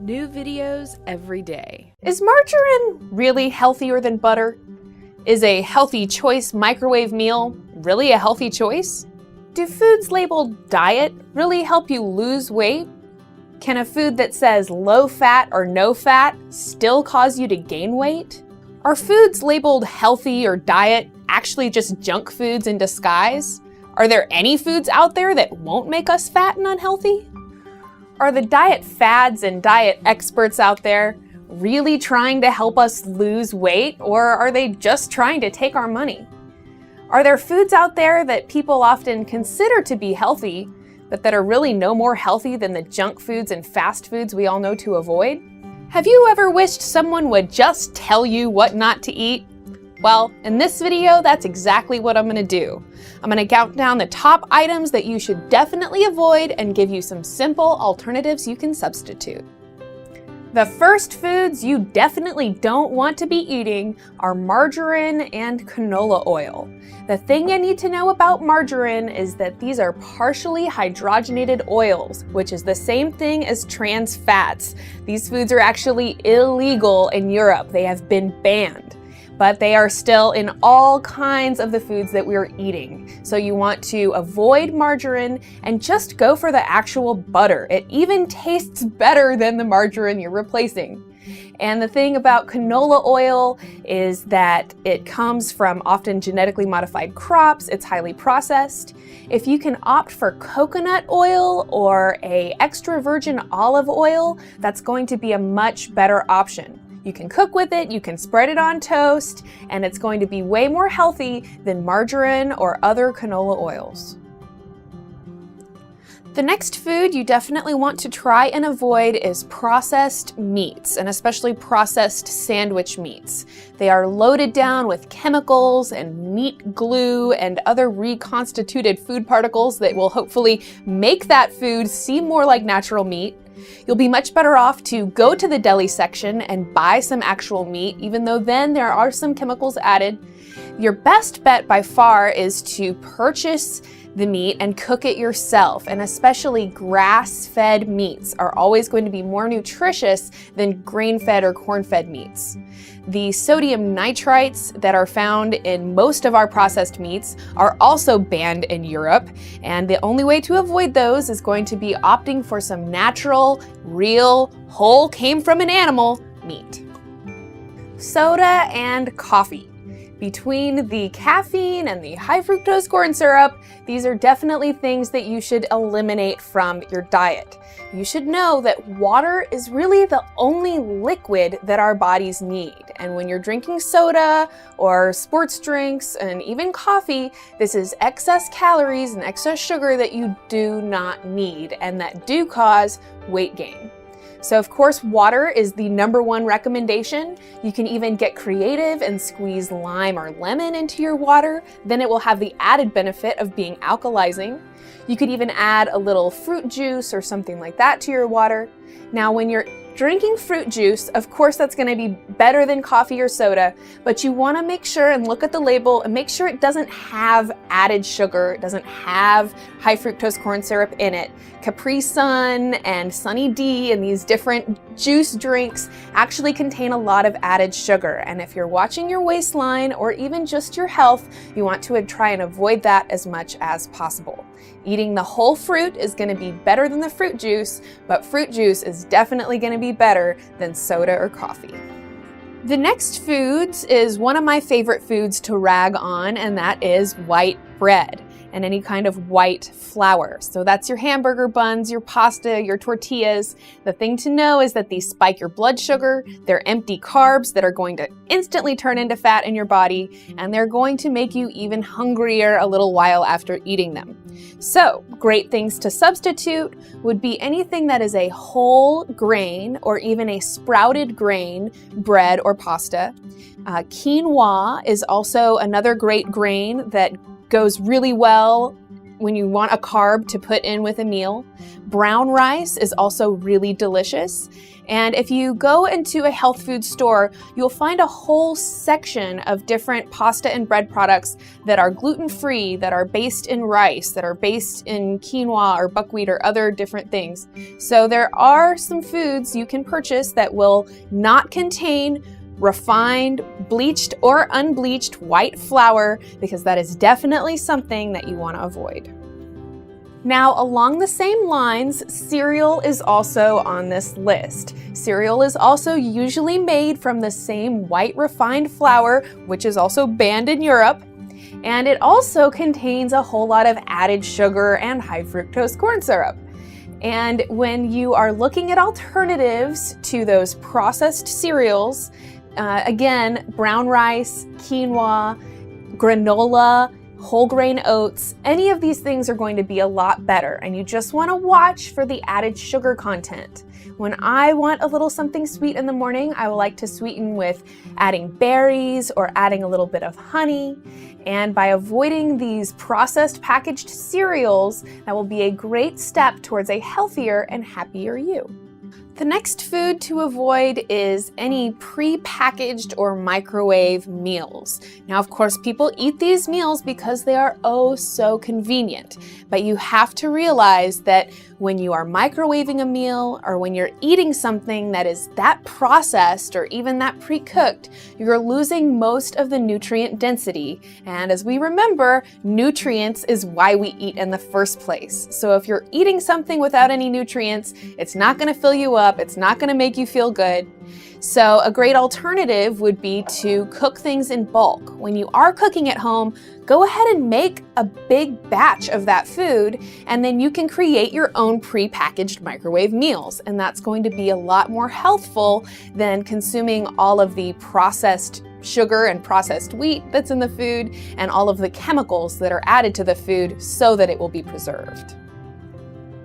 New videos every day. Is margarine really healthier than butter? Is a healthy choice microwave meal really a healthy choice? Do foods labeled diet really help you lose weight? Can a food that says low fat or no fat still cause you to gain weight? Are foods labeled healthy or diet actually just junk foods in disguise? Are there any foods out there that won't make us fat and unhealthy? Are the diet fads and diet experts out there really trying to help us lose weight, or are they just trying to take our money? Are there foods out there that people often consider to be healthy, but that are really no more healthy than the junk foods and fast foods we all know to avoid? Have you ever wished someone would just tell you what not to eat? Well, in this video, that's exactly what I'm gonna do. I'm gonna count down the top items that you should definitely avoid and give you some simple alternatives you can substitute. The first foods you definitely don't want to be eating are margarine and canola oil. The thing you need to know about margarine is that these are partially hydrogenated oils, which is the same thing as trans fats. These foods are actually illegal in Europe. They have been banned, but they are still in all kinds of the foods that we're eating. So you want to avoid margarine and just go for the actual butter. It even tastes better than the margarine you're replacing. And the thing about canola oil is that it comes from often genetically modified crops. It's highly processed. If you can opt for coconut oil or a extra virgin olive oil, that's going to be a much better option. You can cook with it, you can spread it on toast, and it's going to be way more healthy than margarine or other canola oils. The next food you definitely want to try and avoid is processed meats, and especially processed sandwich meats. They are loaded down with chemicals and meat glue and other reconstituted food particles that will hopefully make that food seem more like natural meat. You'll be much better off to go to the deli section and buy some actual meat, even though then there are some chemicals added. Your best bet by far is to purchase the meat and cook it yourself, and especially grass-fed meats are always going to be more nutritious than grain-fed or corn-fed meats. The sodium nitrites that are found in most of our processed meats are also banned in Europe, and the only way to avoid those is going to be opting for some natural, real, whole, came from an animal meat. Soda and coffee. Between the caffeine and the high fructose corn syrup, these are definitely things that you should eliminate from your diet. You should know that water is really the only liquid that our bodies need. And when you're drinking soda or sports drinks and even coffee, this is excess calories and excess sugar that you do not need and that do cause weight gain. So of course, water is the #1 recommendation. You can even get creative and squeeze lime or lemon into your water. Then it will have the added benefit of being alkalizing. You could even add a little fruit juice or something like that to your water. Now, when you're drinking fruit juice, of course that's going to be better than coffee or soda, but you want to make sure and look at the label and make sure it doesn't have added sugar, it doesn't have high fructose corn syrup in it. Capri Sun and Sunny D and these different juice drinks actually contain a lot of added sugar, and if you're watching your waistline or even just your health, you want to try and avoid that as much as possible. Eating the whole fruit is going to be better than the fruit juice, but fruit juice is definitely going to be better than soda or coffee. The next foods is one of my favorite foods to rag on, and that is white bread and any kind of white flour. So that's your hamburger buns, your pasta, your tortillas. The thing to know is that these spike your blood sugar, they're empty carbs that are going to instantly turn into fat in your body, and they're going to make you even hungrier a little while after eating them. So, great things to substitute would be anything that is a whole grain or even a sprouted grain bread or pasta. Quinoa is also another great grain that goes really well when you want a carb to put in with a meal. Brown rice is also really delicious. And if you go into a health food store, you'll find a whole section of different pasta and bread products that are gluten-free, that are based in rice, that are based in quinoa or buckwheat or other different things. So there are some foods you can purchase that will not contain refined, bleached, or unbleached white flour, because that is definitely something that you want to avoid. Now, along the same lines, cereal is also on this list. Cereal is also usually made from the same white refined flour, which is also banned in Europe. And it also contains a whole lot of added sugar and high fructose corn syrup. And when you are looking at alternatives to those processed cereals, again, brown rice, quinoa, granola, whole grain oats, any of these things are going to be a lot better, and you just want to watch for the added sugar content. When I want a little something sweet in the morning, I would like to sweeten with adding berries or adding a little bit of honey. And by avoiding these processed packaged cereals, that will be a great step towards a healthier and happier you. The next food to avoid is any pre-packaged or microwave meals. Now, of course, people eat these meals because they are oh so convenient, but you have to realize that when you are microwaving a meal or when you're eating something that is that processed or even that pre-cooked, you're losing most of the nutrient density. And as we remember, nutrients is why we eat in the first place. So if you're eating something without any nutrients, it's not going to fill you up. It's not going to make you feel good. So a great alternative would be to cook things in bulk. When you are cooking at home, go ahead and make a big batch of that food, and then you can create your own pre-packaged microwave meals. And that's going to be a lot more healthful than consuming all of the processed sugar and processed wheat that's in the food and all of the chemicals that are added to the food so that it will be preserved.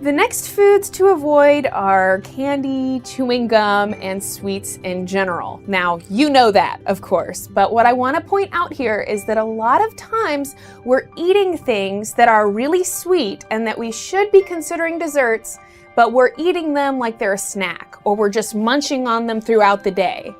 The next foods to avoid are candy, chewing gum, and sweets in general. Now, you know that, of course, but what I want to point out here is that a lot of times we're eating things that are really sweet and that we should be considering desserts, but we're eating them like they're a snack, or we're just munching on them throughout the day.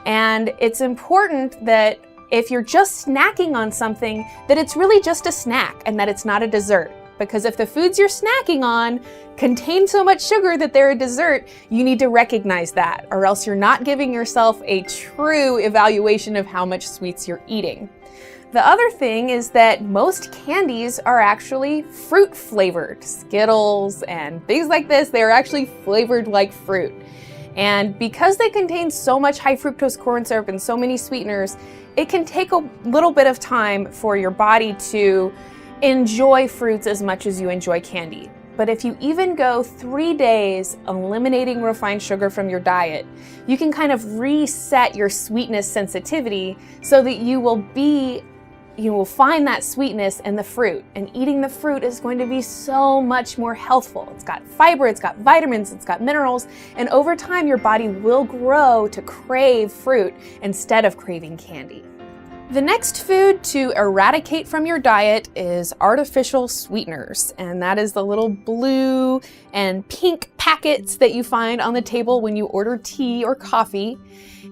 And it's important that if you're just snacking on something, that it's really just a snack and that it's not a dessert. Because if the foods you're snacking on contain so much sugar that they're a dessert, you need to recognize that, or else you're not giving yourself a true evaluation of how much sweets you're eating. The other thing is that most candies are actually fruit flavored. Skittles and things like this, they're actually flavored like fruit. And because they contain so much high fructose corn syrup and so many sweeteners, it can take a little bit of time for your body to enjoy fruits as much as you enjoy candy. But if you even go 3 days eliminating refined sugar from your diet, you can kind of reset your sweetness sensitivity so that you will find that sweetness in the fruit. And eating the fruit is going to be so much more healthful. It's got fiber, it's got vitamins, it's got minerals, and over time your body will grow to crave fruit instead of craving candy. The next food to eradicate from your diet is artificial sweeteners, and that is the little blue and pink packets that you find on the table when you order tea or coffee.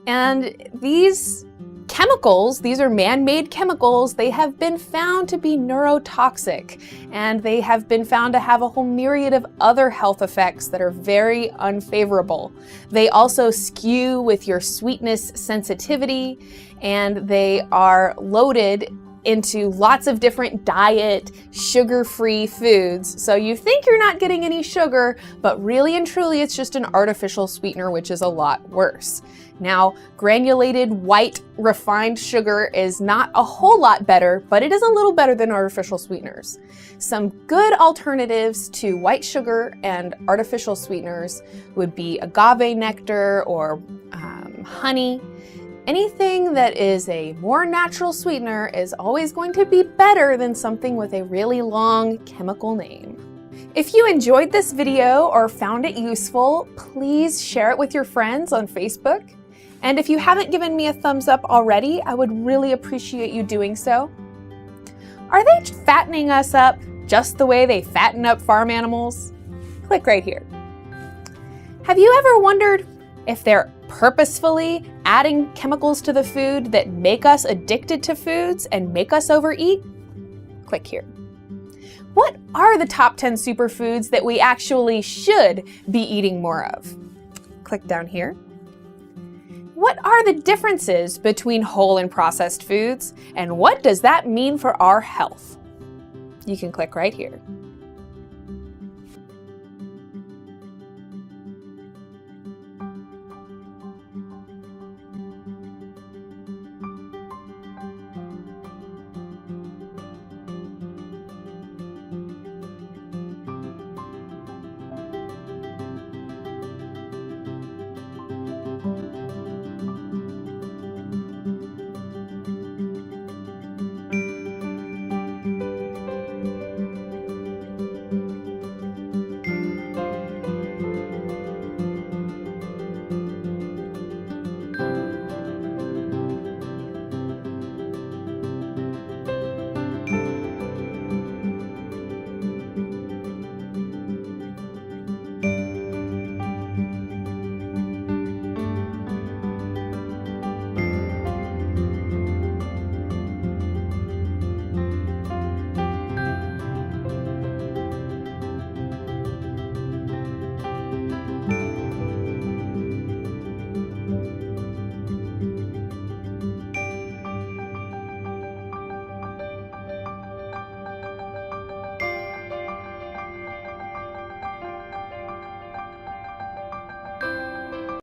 And these chemicals, these are man-made chemicals, they have been found to be neurotoxic, and they have been found to have a whole myriad of other health effects that are very unfavorable. They also skew with your sweetness sensitivity, and they are loaded into lots of different diet, sugar-free foods. So you think you're not getting any sugar, but really and truly it's just an artificial sweetener, which is a lot worse. Now, granulated white refined sugar is not a whole lot better, but it is a little better than artificial sweeteners. Some good alternatives to white sugar and artificial sweeteners would be agave nectar or honey. Anything that is a more natural sweetener is always going to be better than something with a really long chemical name. If you enjoyed this video or found it useful, please share it with your friends on Facebook. And if you haven't given me a thumbs up already, I would really appreciate you doing so. Are they fattening us up just the way they fatten up farm animals? Click right here. Have you ever wondered if they're purposefully adding chemicals to the food that make us addicted to foods and make us overeat? Click here. What are the top 10 superfoods that we actually should be eating more of? Click down here. What are the differences between whole and processed foods, and what does that mean for our health? You can click right here.